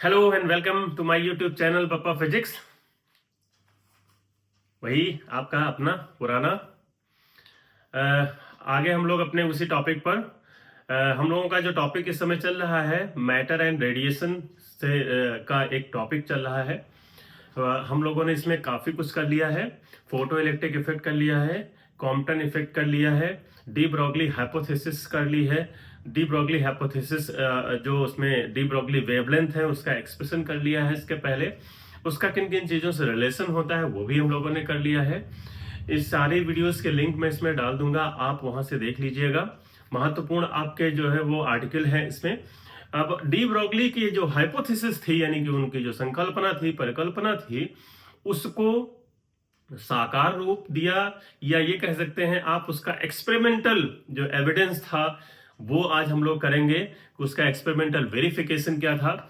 Hello and welcome to my YouTube channel Pappa Physics. वही आपका अपना पुराना आगे हम लोग अपने उसी टॉपिक पर हम लोगों का जो टॉपिक इस समय चल रहा है मैटर एंड रेडिएशन से का एक टॉपिक चल रहा है। हम लोगों ने इसमें काफ़ी कुछ कर लिया है। फोटो इलेक्ट्रिक इफेक्ट कर लिया है, कॉम्पटन इफेक्ट कर लिया है, डी ब्रॉगली हाइपोथेसिस कर ली है। डी ब्रॉगली हाइपोथेसिस जो उसमें डी ब्रॉगली वेवलेंथ है उसका एक्सप्रेशन कर लिया है इसके पहले। उसका किन किन चीज़ों से रिलेशन होता है वो भी हम लोगों ने कर लिया है। इस सारी वीडियोस के लिंक मैं इसमें डाल दूंगा, आप वहां से देख लीजिएगा। महत्वपूर्ण आपके जो है वो आर्टिकल है इसमें। अब डी ब्रॉगली की जो हाइपोथेसिस थी यानी कि उनकी जो संकल्पना थी, परिकल्पना थी, उसको साकार रूप दिया, या ये कह सकते हैं आप उसका एक्सपेरिमेंटल जो एविडेंस था वो आज हम लोग करेंगे। उसका एक्सपेरिमेंटल वेरिफिकेशन क्या था।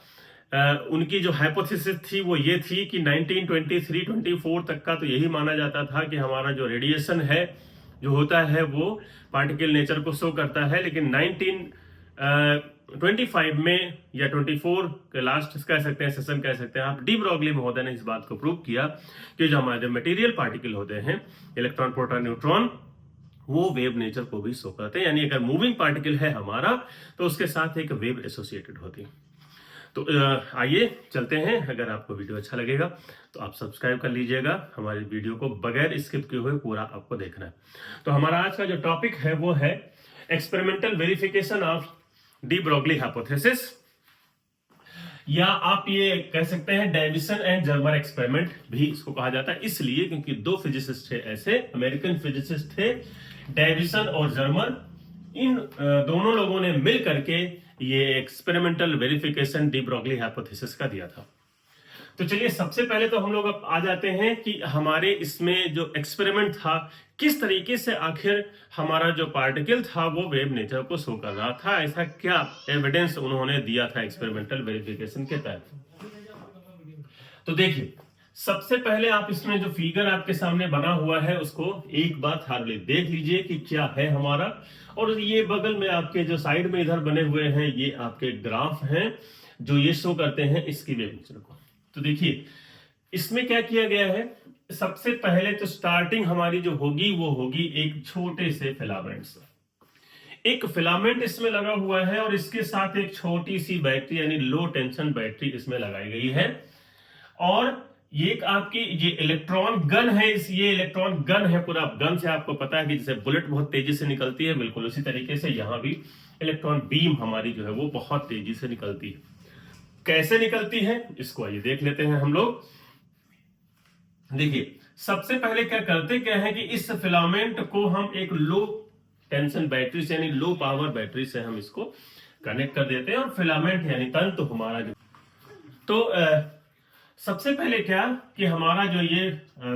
उनकी जो हाइपोथेसिस थी वो ये थी कि 1923-24 तक का तो यही माना जाता था कि हमारा जो रेडिएशन है जो होता है वो पार्टिकल नेचर को शो करता है, लेकिन 1925 में या 24 के लास्ट कह सकते हैं, सेशन कह सकते हैं आप, डी ब्रॉगली महोदय ने इस बात को प्रूव किया कि जो हमारे मटेरियल पार्टिकल होते हैं इलेक्ट्रॉन, प्रोटॉन, न्यूट्रॉन, वो वेव नेचर को भी शो करते हैं। यानी अगर मूविंग पार्टिकल है हमारा तो उसके साथ एक वेव एसोसिएटेड होती है। तो आइए चलते हैं। अगर आपको वीडियो अच्छा लगेगा तो आप सब्सक्राइब कर लीजिएगा। हमारी वीडियो को बगैर स्किप किए हुए पूरा आपको देखना है। तो हमारा आज का जो टॉपिक है वो है experimental verification of de Broglie hypothesis, या आप ये कह सकते हैं डेविसन एंड जर्मर एक्सपेरिमेंट भी इसको कहा जाता है, इसलिए क्योंकि दो फिजिसिस्ट थे ऐसे, अमेरिकन फिजिसिस्ट थे डेविसन और जर्मर। इन दोनों लोगों ने मिल करके ये experimental verification de Broglie hypothesis का दिया था। तो चलिए सबसे पहले तो हम लोग अब आ जाते हैं कि हमारे इसमें जो एक्सपेरिमेंट था किस तरीके से आखिर हमारा जो पार्टिकल था वो वेव नेचर को शो कर रहा था, ऐसा क्या एविडेंस उन्होंने दिया था एक्सपेरिमेंटल वेरिफिकेशन के तहत। तो देखिए सबसे पहले आप इसमें जो फिगर आपके सामने बना हुआ है उसको एक बार थारली देख लीजिए कि क्या है हमारा। और ये बगल में आपके जो साइड में इधर बने हुए हैं ये आपके ग्राफ हैं जो ये शो करते हैं इसकी वेव नेचर को। तो देखिए इसमें क्या किया गया है, सबसे पहले तो स्टार्टिंग हमारी जो होगी वो होगी एक छोटे से फिलामेंट से। एक फिलामेंट इसमें लगा हुआ है और इसके साथ एक छोटी सी बैटरी यानी लो टेंशन बैटरी इसमें लगाई गई है। और ये आपकी ये इलेक्ट्रॉन गन है, ये इलेक्ट्रॉन गन है। पूरा गन से आपको पता है कि जैसे बुलेट बहुत तेजी से निकलती है, बिल्कुल उसी तरीके से यहां भी इलेक्ट्रॉन बीम हमारी जो है वो बहुत तेजी से निकलती है। कैसे निकलती है इसको आइए देख लेते हैं हम लोग। देखिए सबसे पहले क्या करते क्या है कि इस फिलामेंट को हम एक लो टेंशन बैटरी से यानी लो पावर बैटरी से हम इसको कनेक्ट कर देते हैं और फिलामेंट यानी तंतु हमारा जो तो सबसे पहले क्या कि हमारा जो ये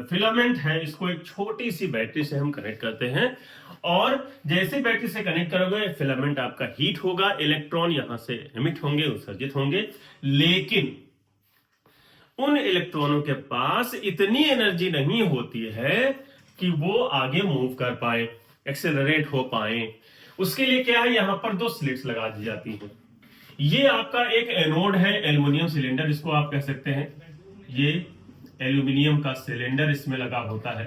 फिलामेंट है इसको एक छोटी सी बैटरी से हम कनेक्ट करते हैं। और जैसे बैटरी से कनेक्ट करोगे फिलामेंट आपका हीट होगा, इलेक्ट्रॉन यहां से एमिट होंगे, उत्सर्जित होंगे, लेकिन उन इलेक्ट्रॉनों के पास इतनी एनर्जी नहीं होती है कि वो आगे मूव कर पाए, एक्सेलरेट हो पाए। उसके लिए क्या है, यहां पर दो स्लिट्स लगा दी जाती हैं। ये आपका एक एनोड है, एल्युमिनियम सिलेंडर इसको आप कह सकते हैं। ये एल्युमिनियम का सिलेंडर इसमें लगा होता है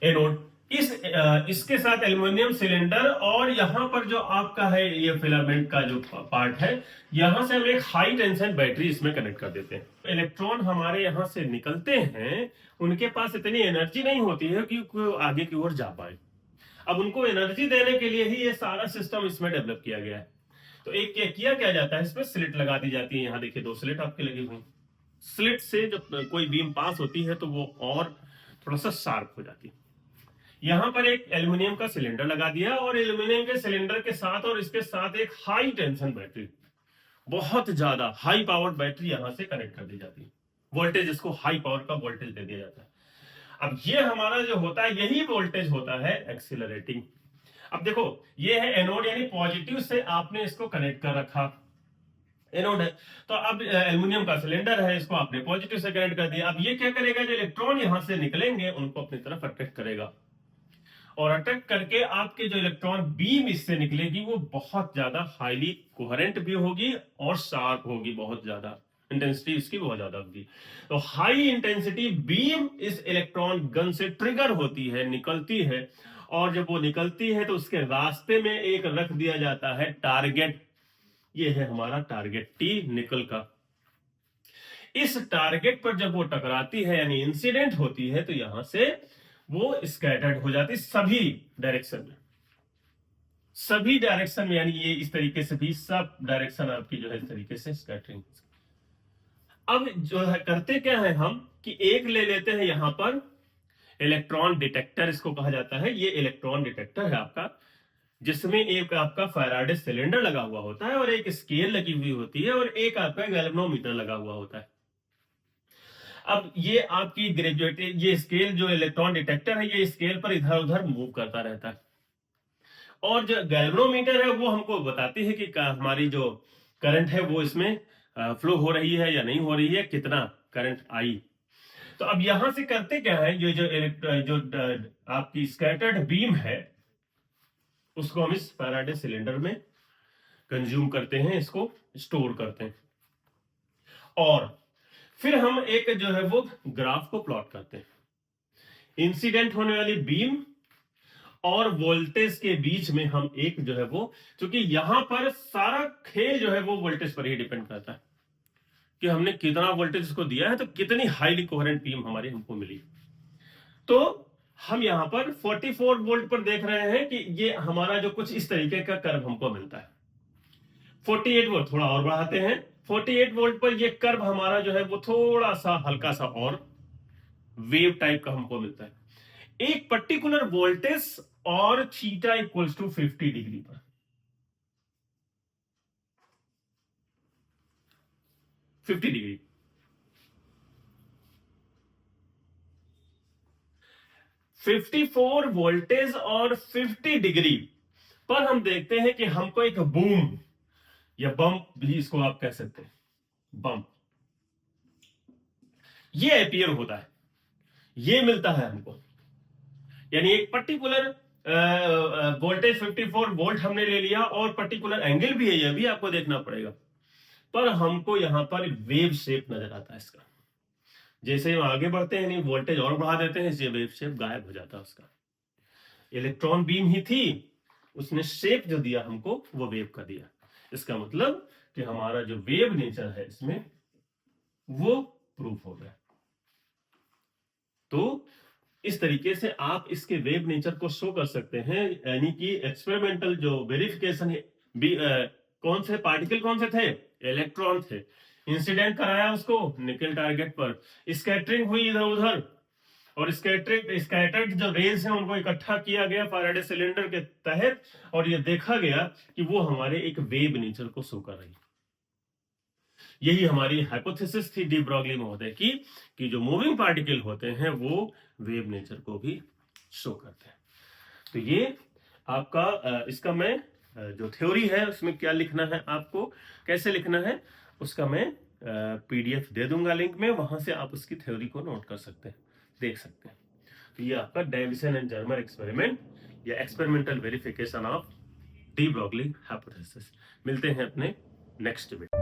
एनोड। इसके साथ एल्युमिनियम सिलेंडर और यहां पर जो आपका है ये फिलामेंट का जो पार्ट है, यहां से हम एक हाई टेंशन बैटरी इसमें कनेक्ट कर देते हैं। इलेक्ट्रॉन हमारे यहां से निकलते हैं, उनके पास इतनी एनर्जी नहीं होती है कि वो आगे की ओर जा पाए। अब उनको एनर्जी देने के लिए ही ये सारा सिस्टम इसमें डेवलप किया गया है। तो एक क्या जाता है, इसमें स्लिट लगा दी जाती है। यहां देखिए दो स्लिट आपके लगी हुई। स्लिट से जब कोई बीम पास होती है तो वो और थोड़ा सा शार्प हो जाती है। यहां पर एक एल्युमिनियम का सिलेंडर लगा दिया और एल्युमिनियम के सिलेंडर के साथ और इसके साथ एक हाई टेंशन बैटरी, बहुत ज्यादा हाई पावर बैटरी यहां से कनेक्ट कर दी जाती है। वोल्टेज, इसको हाई पावर का वोल्टेज दे दिया जाता है। अब ये हमारा जो होता है यही वोल्टेज होता है एक्सीलरेटिंग। अब देखो ये है एनोड यानी पॉजिटिव से आपने इसको कनेक्ट कर रखा, एनोड है। तो अब एल्युमिनियम का सिलेंडर है, इसको आपने पॉजिटिव से कनेक्ट कर दिया। अब ये क्या करेगा, जो इलेक्ट्रॉन यहां से निकलेंगे उनको अपनी तरफ अट्रैक्ट करेगा और अट्रैक्ट करके आपके जो इलेक्ट्रॉन बीम इससे निकलेगी वो बहुत ज्यादा हाईली कोहेरेंट भी होगी और शार्प होगी, बहुत ज्यादा इंटेंसिटी इसकी बहुत ज्यादा होगी। तो हाई इंटेंसिटी बीम इस इलेक्ट्रॉन गन से ट्रिगर होती है, निकलती है, और जब वो निकलती है तो उसके रास्ते में एक रख दिया जाता है टारगेट। ये है हमारा टारगेट टी निकल का। इस टारगेट पर जब वो टकराती है यानी इंसिडेंट होती है तो यहां से वो स्कैटर्ड हो जाती सभी डायरेक्शन में, सभी डायरेक्शन में, यानी ये इस तरीके से भी सब डायरेक्शन आपकी जो है इस तरीके से स्कैटरिंग। अब जो है करते क्या है हम कि एक ले लेते हैं यहां पर इलेक्ट्रॉन डिटेक्टर, इसको कहा जाता है। ये इलेक्ट्रॉन डिटेक्टर है आपका, जिसमें एक आपका फैराडे सिलेंडर लगा हुआ होता है और एक स्केल लगी हुई होती है और एक आपका गैल्वेनोमीटर लगा हुआ होता है। अब ये आपकी ग्रेजुएटेड ये स्केल जो इलेक्ट्रॉन डिटेक्टर है ये स्केल पर इधर उधर मूव करता रहता है, और जो गैल्वेनोमीटर है वो हमको बताती है कि हमारी जो करंट है वो इसमें फ्लो हो रही है या नहीं हो रही है, कितना करंट आई। तो अब यहां से करते क्या है, ये जो आपकी स्कैटर्ड बीम है उसको हम इस फैराडे सिलेंडर में कंज्यूम करते हैं, इसको स्टोर करते हैं, और फिर हम एक जो है वो ग्राफ को प्लॉट करते हैं। इंसिडेंट होने वाली बीम और वोल्टेज के बीच में हम एक जो है वो, क्योंकि यहां पर सारा खेल जो है वो वोल्टेज पर ही डिपेंड करता है कि हमने कितना वोल्टेज इसको दिया है, तो कितनी हाईली कोहेरेंट बीम हमारी हमको मिली। तो हम यहां पर 44 वोल्ट पर देख रहे हैं कि ये हमारा जो कुछ इस तरीके का कर्व हमको मिलता है। 48 वोल्ट थोड़ा और बढ़ाते हैं, 48 वोल्ट पर ये कर्व हमारा जो है वो थोड़ा सा हल्का सा और वेव टाइप का हमको मिलता है एक पर्टिकुलर वोल्टेज और थीटा इक्वल्स टू 50 डिग्री पर। 50 डिग्री 54 वोल्टेज और 50 डिग्री पर हम देखते हैं कि हमको एक बूम या बम्प भी इसको आप कह सकते हैं, बम्प ये अपीयर होता है, ये मिलता है हमको। यानी एक पर्टिकुलर वोल्टेज 54 वोल्ट हमने ले लिया और पर्टिकुलर एंगल भी है, यह भी आपको देखना पड़ेगा, पर हमको यहां पर वेव शेप नजर आता है इसका। जैसे हम आगे बढ़ते हैं नहीं वोल्टेज और बढ़ा देते हैं, इससे वेव शेप गायब हो जाता है उसका। इलेक्ट्रॉन बीम ही थी, उसने शेप जो दिया हमको वो वेव का दिया। इसका मतलब कि हमारा जो वेव नेचर है इसमें वो प्रूफ हो गया। तो इस तरीके से आप इसके वेव नेचर को शो कर सकते हैं, यानी कि एक्सपेरिमेंटल जो वेरिफिकेशन है कौन से पार्टिकल कौन से थे, इलेक्ट्रॉन थे, इंसिडेंट कराया उसको निकल टारगेट पर, स्कैटरिंग हुई इधर उधर, और स्कैटर्ड जो रेज है उनको इकट्ठा किया गया फैराडे सिलेंडर के तहत, और ये देखा गया कि वो हमारे एक वेव नेचर को शो कर रही। यही हमारी हाइपोथेसिस थी डी ब्रॉगली महोदय की कि जो मूविंग पार्टिकल होते हैं वो वेव नेचर को भी शो करते हैं। तो ये आपका इसका मैं जो थ्योरी है उसमें क्या लिखना है, आपको कैसे लिखना है, उसका मैं पीडीएफ दे दूंगा लिंक में, वहां से आप उसकी थ्योरी को नोट कर सकते हैं, देख सकते हैं। तो ये आपका डेविसन एंड जर्मर एक्सपेरिमेंट या experimental verification of de Broglie hypothesis. मिलते हैं अपने नेक्स्ट वीडियो।